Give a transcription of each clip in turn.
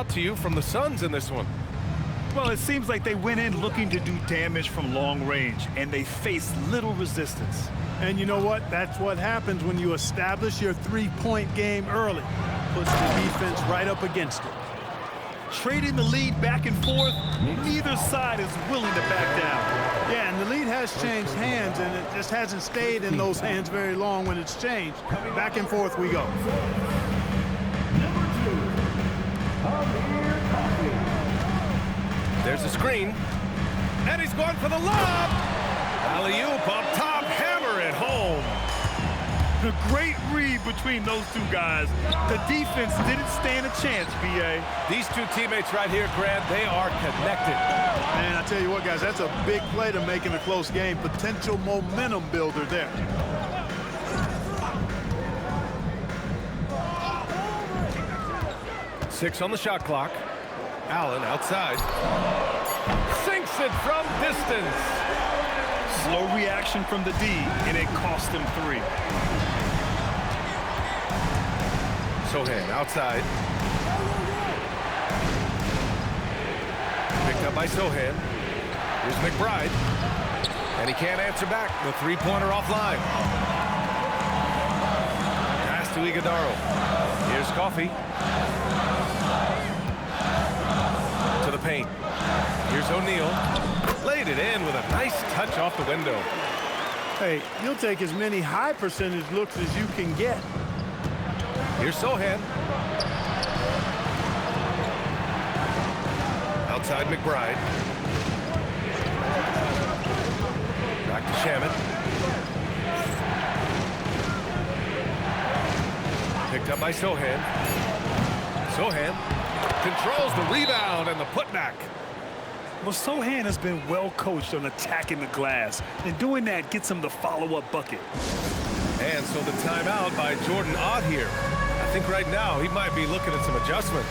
out to you from the Suns in this one? Well, it seems like they went in looking to do damage from long range, and they faced little resistance. And you know what? That's what happens when you establish your three-point game early. Puts the defense right up against it. Trading the lead back and forth, neither side is willing to back down. Yeah, and the lead has changed hands, and it just hasn't stayed in those hands very long when it's changed. Back and forth we go. There's a screen, and he's going for the lob. Alley-oop up top, hammer it home. The great read between those two guys. The defense didn't stand a chance, B.A. These two teammates right here, Grant, they are connected. Man, I tell you what, guys, that's a big play to make in a close game. Potential momentum builder there. Six on the shot clock. Allen outside. Sinks it from distance. Slow reaction from the D, and it cost him 3. Sohan outside. Picked up by Sohan. Here's McBride. And he can't answer back. The three-pointer offline. Pass to Iguodaro. Here's Coffey. To the paint. Here's O'Neal. Laid it in with a nice touch off the window. Hey, you'll take as many high percentage looks as you can get. Here's Sohan. Outside McBride. Back to Shaman. Picked up by Sohan. Sohan controls the rebound and the putback. Well, Sohan has been well coached on attacking the glass, and doing that gets him the follow-up bucket. And so the timeout by Jordan Ott here. I think right now he might be looking at some adjustments.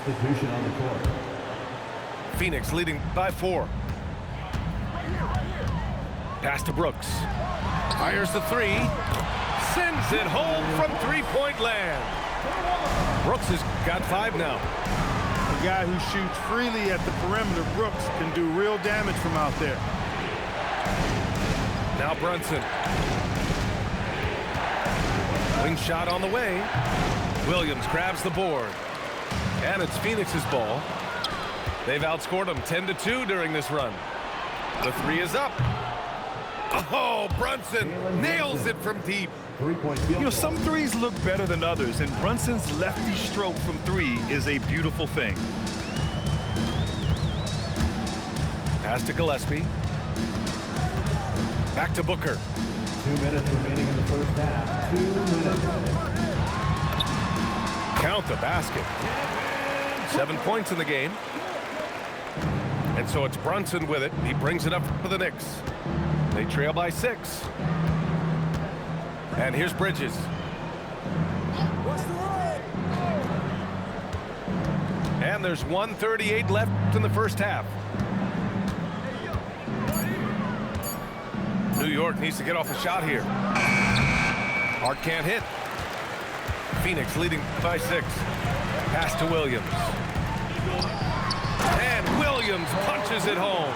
Substitution on the court. Phoenix leading by 4. Pass to Brooks. Fires the 3. Sends it home from three-point land. Brooks has got 5 now. A guy who shoots freely at the perimeter, Brooks, can do real damage from out there. Now Brunson. Wing shot on the way. Williams grabs the board. And it's Phoenix's ball. They've outscored them 10-2 during this run. The 3 is up. Oh, Brunson nails it from deep. You know, some threes look better than others, and Brunson's lefty stroke from 3 is a beautiful thing. Pass to Gillespie. Back to Booker. 2 minutes remaining in the first half. 2 minutes. Count the basket. 7 points in the game. And so it's Brunson with it. He brings it up for the Knicks. They trail by 6. And here's Bridges. And there's 1:38 left in the first half. New York needs to get off a shot here. Hart can't hit. Phoenix leading by 6. Pass to Williams. And Williams punches it home.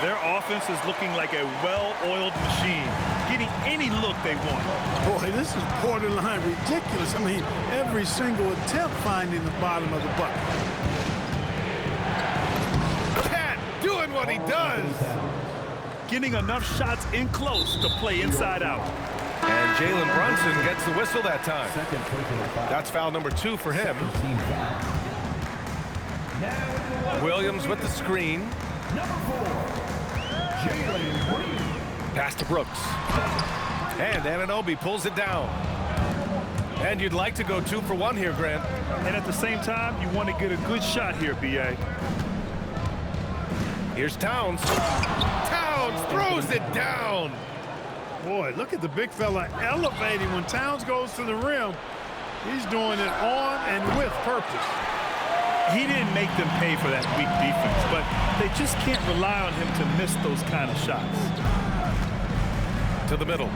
Their offense is looking like a well-oiled machine. getting any look they want. Boy, this is borderline ridiculous. I mean, every single attempt finding the bottom of the bucket. Cat doing what he does. Getting enough shots in close to play inside out. And Jalen Brunson gets the whistle that time. Second personal foul. That's foul number 2 for him. Team foul. Williams with the screen. Number 4, Jalen Green. Pass to Brooks. And Anunoby pulls it down. And you'd like to go 2 for 1 here, Grant. And at the same time, you want to get a good shot here, B.A. Here's Towns. Towns throws it down. Boy, look at the big fella elevating when Towns goes to the rim. He's doing it on and with purpose. He didn't make them pay for that weak defense, but they just can't rely on him to miss those kind of shots. To the middle.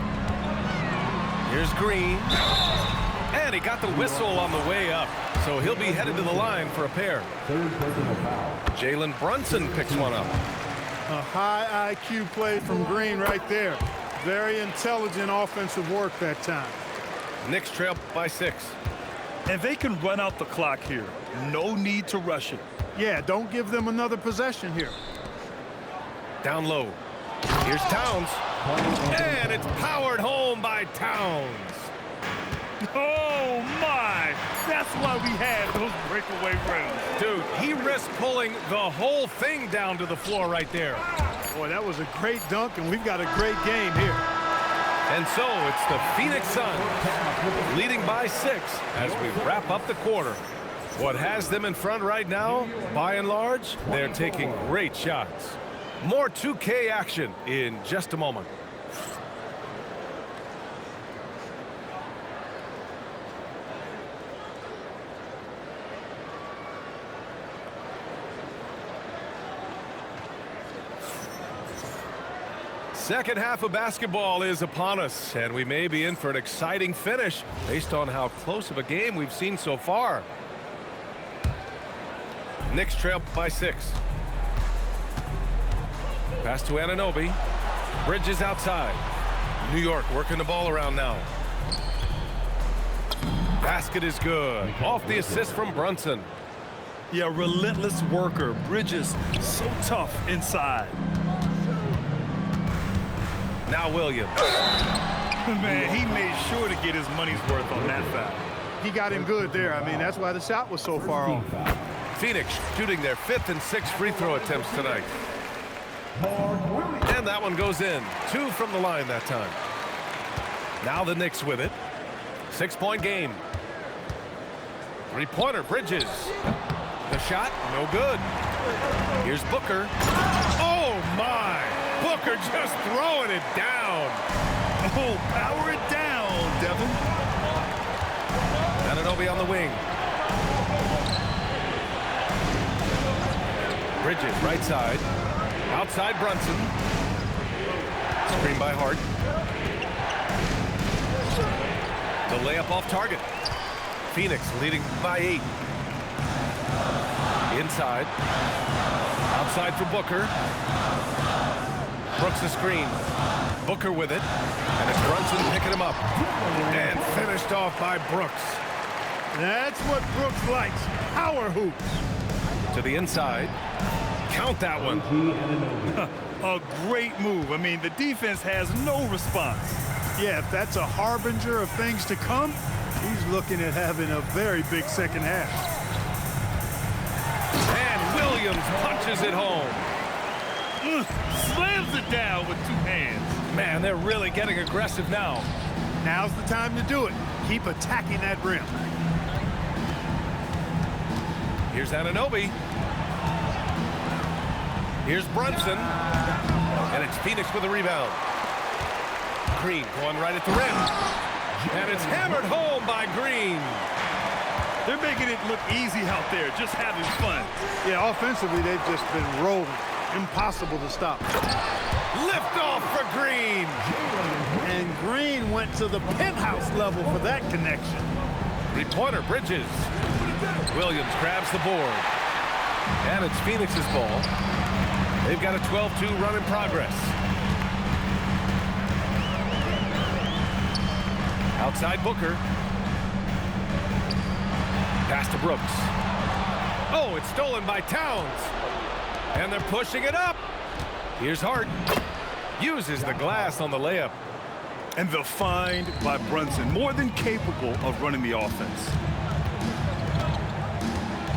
Here's Green. And he got the whistle on the way up, so he'll be headed to the line for a pair. Third personal foul. Jalen Brunson picks one up. A high IQ play from Green right there. Very intelligent offensive work that time. Knicks trail by 6. And they can run out the clock here. No need to rush it. Yeah, don't give them another possession here. Down low. Here's Towns. And it's powered home by Towns. Oh, my! That's why we had those breakaway runs. Dude, he risked pulling the whole thing down to the floor right there. Boy, that was a great dunk, and we've got a great game here. And so it's the Phoenix Suns leading by 6 as we wrap up the quarter. What has them in front right now, by and large, they're taking great shots. More 2K action in just a moment. Second half of basketball is upon us, and we may be in for an exciting finish based on how close of a game we've seen so far. Knicks trail by 6. Pass to Anunoby. Bridges outside. New York working the ball around now. Basket is good. Off the assist from Brunson. Yeah, relentless worker. Bridges so tough inside. Now Williams. Man, he made sure to get his money's worth on that foul. He got him good there. I mean, that's why the shot was so far off. Phoenix shooting their 5th and 6th free throw attempts tonight. And that one goes in. 2 from the line that time. Now the Knicks with it. 6-point game. 3-pointer, Bridges. The shot, no good. Here's Booker. Oh, my. Booker just throwing it down. Oh, power it down, Devin. Anunoby on the wing. Bridges, right side. Outside Brunson. Screen by Hart. The layup off target. Phoenix leading by 8. Inside. Outside for Booker. Brooks the screen. Booker with it. And it's Brunson picking him up. And finished off by Brooks. That's what Brooks likes. Power hoops. To the inside. Count that one. A great move. I mean, the defense has no response. Yeah, if that's a harbinger of things to come, he's looking at having a very big second half. And Williams punches it home. Slams it down with 2 hands. Man, they're really getting aggressive now. Now's the time to do it. Keep attacking that rim. Here's Anunoby. Here's Brunson. And it's Phoenix with a rebound. Green going right at the rim. And it's hammered home by Green. They're making it look easy out there, just having fun. Yeah, offensively, they've just been rolling. Impossible to stop. Lift off for Green. And Green went to the penthouse level for that connection. 3-pointer, Bridges. Williams grabs the board. And it's Phoenix's ball. They've got a 12-2 run in progress. Outside Booker. Pass to Brooks. Oh, it's stolen by Towns. And they're pushing it up. Here's Hart. Uses the glass on the layup. And the find by Brunson, more than capable of running the offense.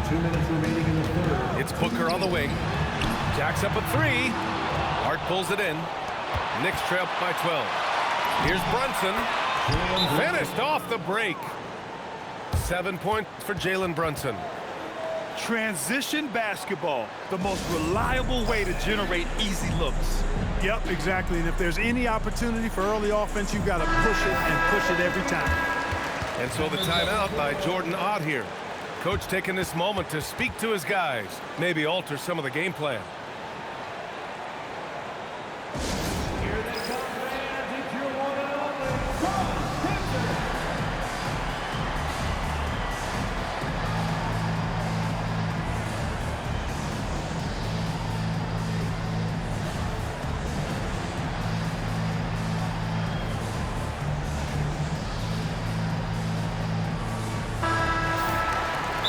2 minutes remaining in the third. It's Booker on the wing. Jacks up a three. Hart pulls it in. Knicks trail by 12. Here's Brunson. Finished off the break. 7 points for Jalen Brunson. Transition basketball, the most reliable way to generate easy looks. Yep, exactly. And if there's any opportunity for early offense, you've got to push it and push it every time. And so the timeout by Jordan Ott here. Coach taking this moment to speak to his guys, maybe alter some of the game plan. Here they come, fans. It's your one and only Brock Gibson.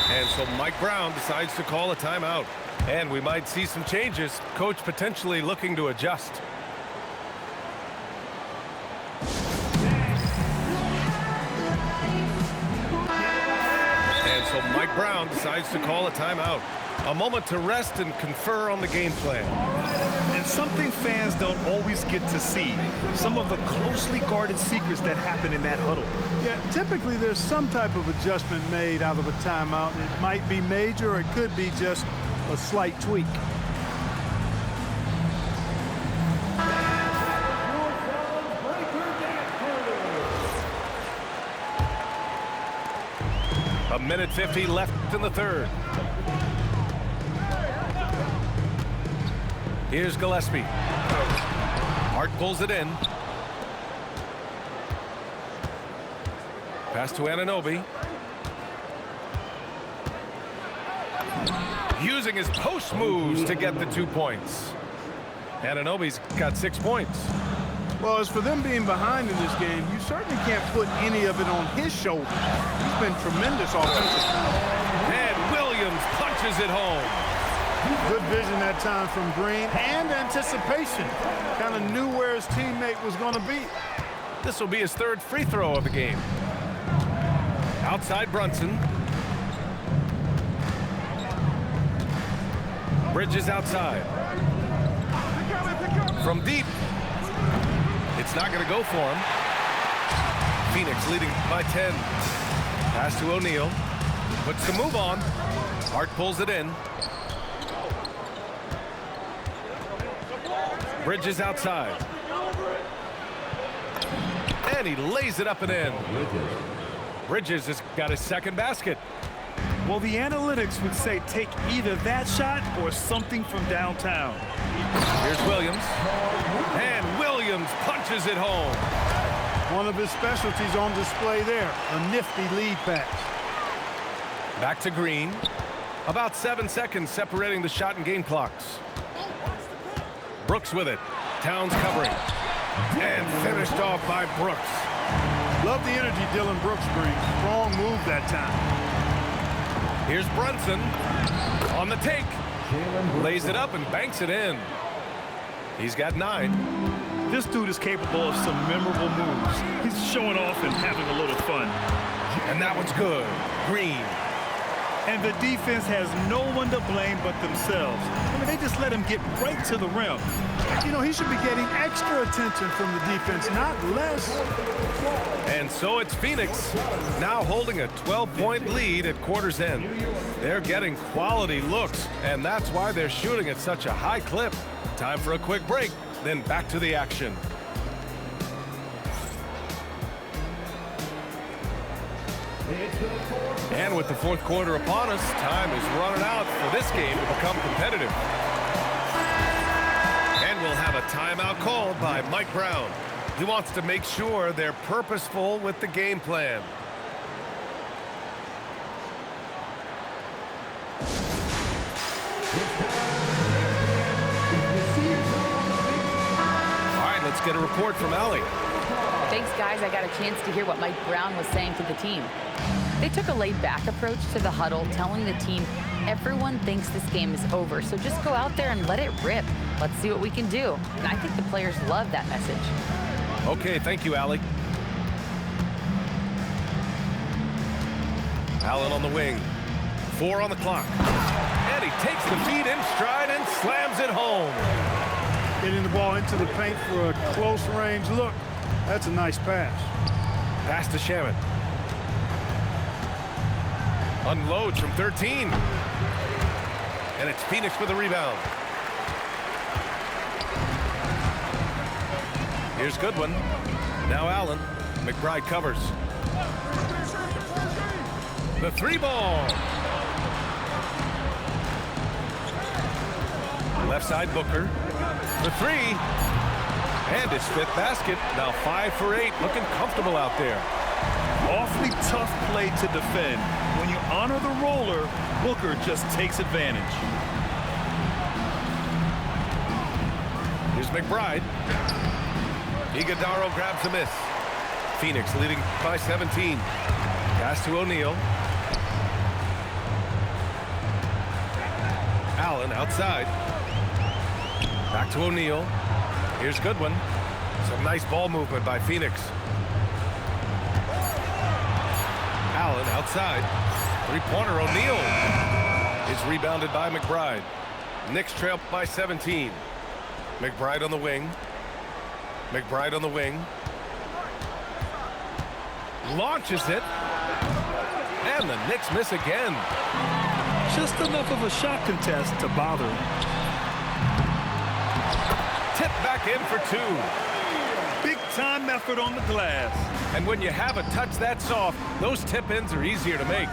And so Mike Brown decides to call a timeout. And we might see some changes. Coach potentially looking to adjust. And so Mike Brown decides to call a timeout. A moment to rest and confer on the game plan. And something fans don't always get to see, some of the closely guarded secrets that happen in that huddle. Yeah, typically there's some type of adjustment made out of a timeout. It might be major or it could be just a slight tweak. A minute 50 left in the third. Here's Gillespie. Hart pulls it in. Pass to Anunoby. Using his post moves to get the 2 points. Anunoby's got 6 points. Well, as for them being behind in this game, you certainly can't put any of it on his shoulders. He's been tremendous offensively. And Williams punches it home. Good vision that time from Green and anticipation. Kind of knew where his teammate was going to be. This will be his third free throw of the game. Outside Brunson. Bridges outside. From deep. It's not going to go for him. Phoenix leading by 10. Pass to O'Neal. Puts the move on. Hart pulls it in. Bridges outside. And he lays it up and in. Bridges has got his second basket. Well, the analytics would say take either that shot or something from downtown. Here's Williams. And Williams punches it home. One of his specialties on display there. A nifty lead pass. Back to Green. About 7 seconds separating the shot and game clocks. Brooks with it. Towns covering. And finished off by Brooks. Love the energy Dylan Brooks brings. Strong move that time. Here's Brunson on the take. Lays it up and banks it in. He's got 9. This dude is capable of some memorable moves. He's showing off and having a little fun. And that one's good. Green. And the defense has no one to blame but themselves. I mean, they just let him get right to the rim. You know, he should be getting extra attention from the defense, not less. And so it's Phoenix now holding a 12-point lead at quarter's end. They're getting quality looks, and that's why they're shooting at such a high clip. Time for a quick break, then back to the action. And with the fourth quarter upon us, time is running out for this game to become competitive. And we'll have a timeout called by Mike Brown. He wants to make sure they're purposeful with the game plan. All right, let's get a report from Allie. Thanks, guys. I got a chance to hear what Mike Brown was saying to the team. They took a laid-back approach to the huddle, telling the team everyone thinks this game is over, so just go out there and let it rip. Let's see what we can do. And I think the players love that message. Okay, thank you, Allie. Allen on the wing. 4 on the clock. And he takes the feed in stride and slams it home. Getting the ball into the paint for a close range look. That's a nice pass. Pass to Shaman. Unloads from 13. And it's Phoenix with the rebound. Here's Goodwin. Now Allen. McBride covers. The 3-ball. Left side Booker. The 3. And his 5th basket. Now 5 for 8. Looking comfortable out there. Awfully tough play to defend. When you honor the roller, Booker just takes advantage. Here's McBride. Iguodaro grabs a miss. Phoenix leading by 17. Pass to O'Neal. Allen outside. Back to O'Neal. Here's Goodwin. Some nice ball movement by Phoenix. Allen outside. 3-pointer. O'Neal is rebounded by McBride. Knicks trail by 17. McBride on the wing. McBride on the wing. Launches it. And the Knicks miss again. Just enough of a shot contest to bother him. Tip back in for 2. Big time effort on the glass. And when you have a touch that soft, those tip-ins are easier to make.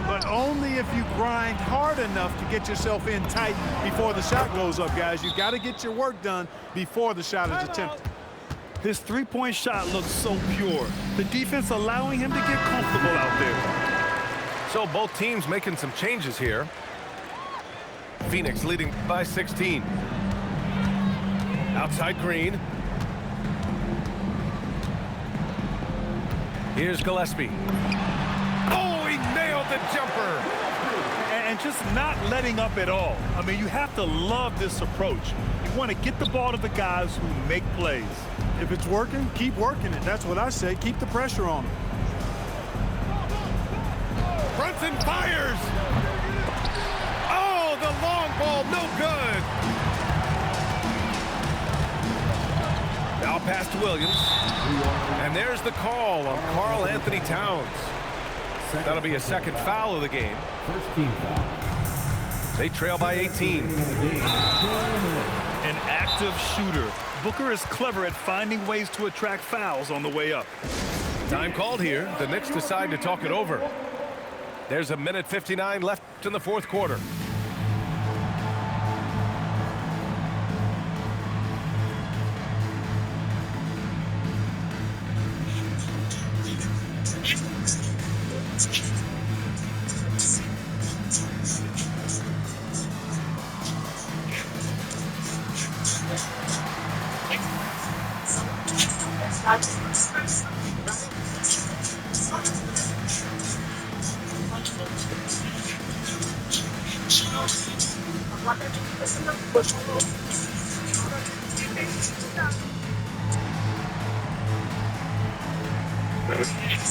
But only if you grind hard enough to get yourself in tight before the shot goes up, guys. You got to get your work done before the shot is attempted. His three-point shot looks so pure. The defense allowing him to get comfortable out there. So both teams making some changes here. Phoenix leading by 16. Outside Green. Here's Gillespie. Oh, he nailed the jumper. And just not letting up at all. I mean, you have to love this approach. You want to get the ball to the guys who make plays. If it's working, keep working it. That's what I say. Keep the pressure on them. Brunson fires. Oh, the long ball, no good. Now pass to Williams. And there's the call on Karl Anthony Towns. That'll be a second foul of the game. First team foul. They trail by 18. An active shooter. Booker is clever at finding ways to attract fouls on the way up. Time called here. The Knicks decide to talk it over. There's 1:59 left in the fourth quarter.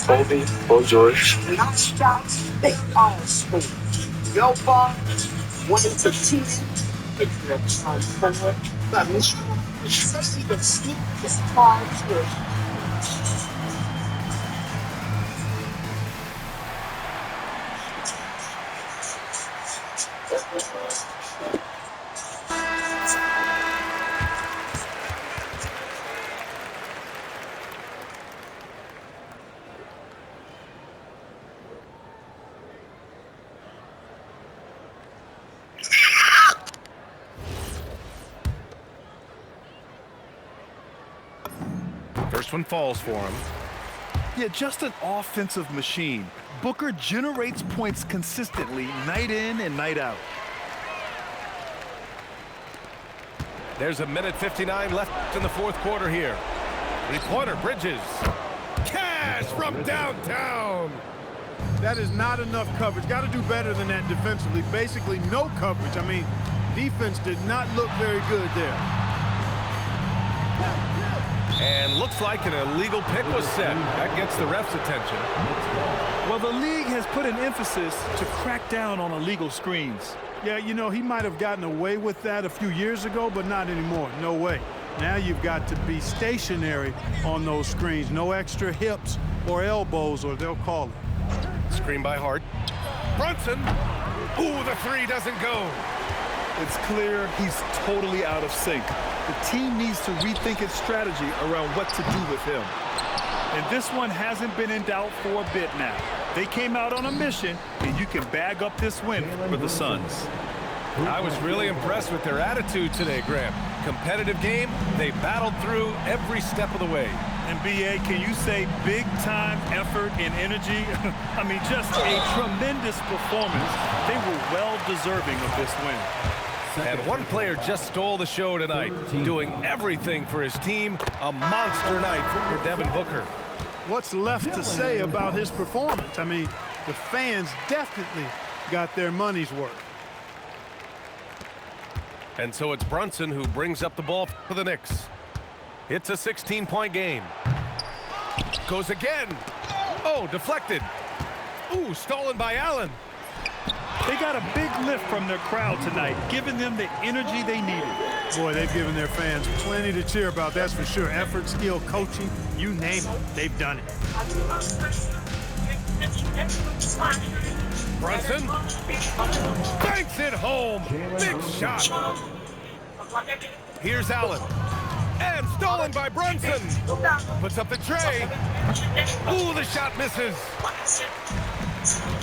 Kobe, Paul George. Last shot, big balls. Your ball, 1 to 10. If you're trying forward, but especially the sneak is far through. First one falls for him. Yeah, just an offensive machine. Booker generates points consistently, night in and night out. There's 1:59 left in the fourth quarter here. Three-pointer, Bridges. Cash from downtown. That is not enough coverage. Got to do better than that defensively. Basically, no coverage. I mean, defense did not look very good there. And looks like an illegal pick was set. That gets the ref's attention. Well, the league has put an emphasis to crack down on illegal screens. Yeah, you know, he might have gotten away with that a few years ago, but not anymore. No way. Now you've got to be stationary on those screens. No extra hips or elbows, or they'll call it. Screen by Hart. Brunson. Ooh, the three doesn't go. It's clear he's totally out of sync. The team needs to rethink its strategy around what to do with him. And this one hasn't been in doubt for a bit now. They came out on a mission, and you can bag up this win for the Suns. I was really impressed with their attitude today, Graham. Competitive game, they battled through every step of the way. And B.A., can you say big-time effort and energy? I mean, just a tremendous performance. They were well-deserving of this win. And one player just stole the show tonight, doing everything for his team. A monster night for Devin Booker. What's left to say about his performance? I mean, the fans definitely got their money's worth. And so it's Brunson who brings up the ball for the Knicks. It's a 16-point game. Goes again. Oh, deflected. Ooh, stolen by Allen. They got a big lift from their crowd tonight, giving them the energy they needed. Boy, they've given their fans plenty to cheer about, that's for sure. Effort, skill, coaching, you name it, they've done it. Brunson banks it home. Big shot. Here's Allen. And stolen by Brunson. Puts up the tray. Ooh, the shot misses.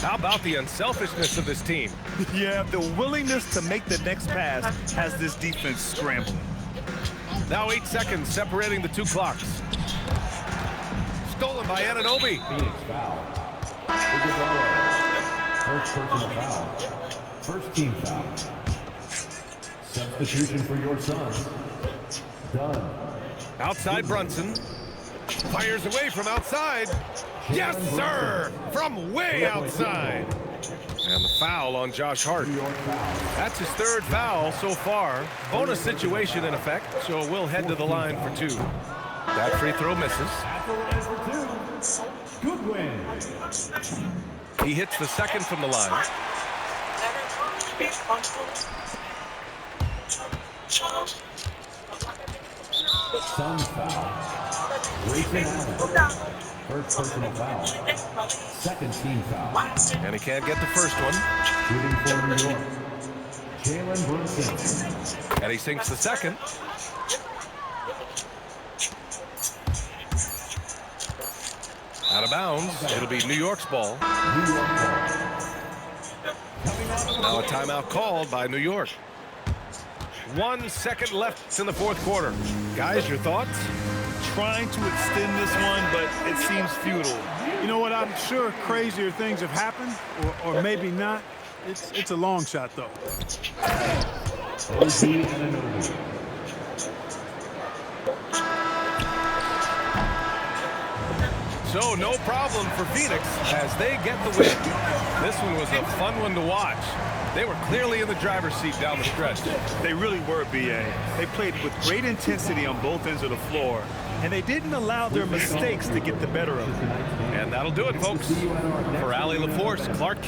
How about the unselfishness of this team? Yeah, the willingness to make the next pass has this defense scrambling. Now 8 seconds separating the two clocks. Stolen by Anunoby. Phoenix foul. First personal foul. First team foul. Substitution for your Suns. Done. Outside Brunson. Fires away from outside. Yes, sir! From way outside. And the foul on Josh Hart. That's his third foul so far. Bonus situation in effect, so we'll head to the line for two. That free throw misses. Good win. He hits the second from the line. Suns foul. Grayson Allen. First personal foul. Second team foul. And he can't get the first one. Shooting for New York. Jalen Brunson. And he sinks the second. Out of bounds. It'll be New York's ball. New York ball. Now a timeout called by New York. 1 second left in the fourth quarter. Guys, your thoughts? Trying to extend this one, but it seems futile. You know what, I'm sure crazier things have happened, or maybe not. It's a long shot, though. So no problem for Phoenix as they get the win. This one was a fun one to watch. They were clearly in the driver's seat down the stretch. They really were, B.A. They played with great intensity on both ends of the floor, and they didn't allow their mistakes to get the better of them. And that'll do it, folks. For Allie LaForce, Clark.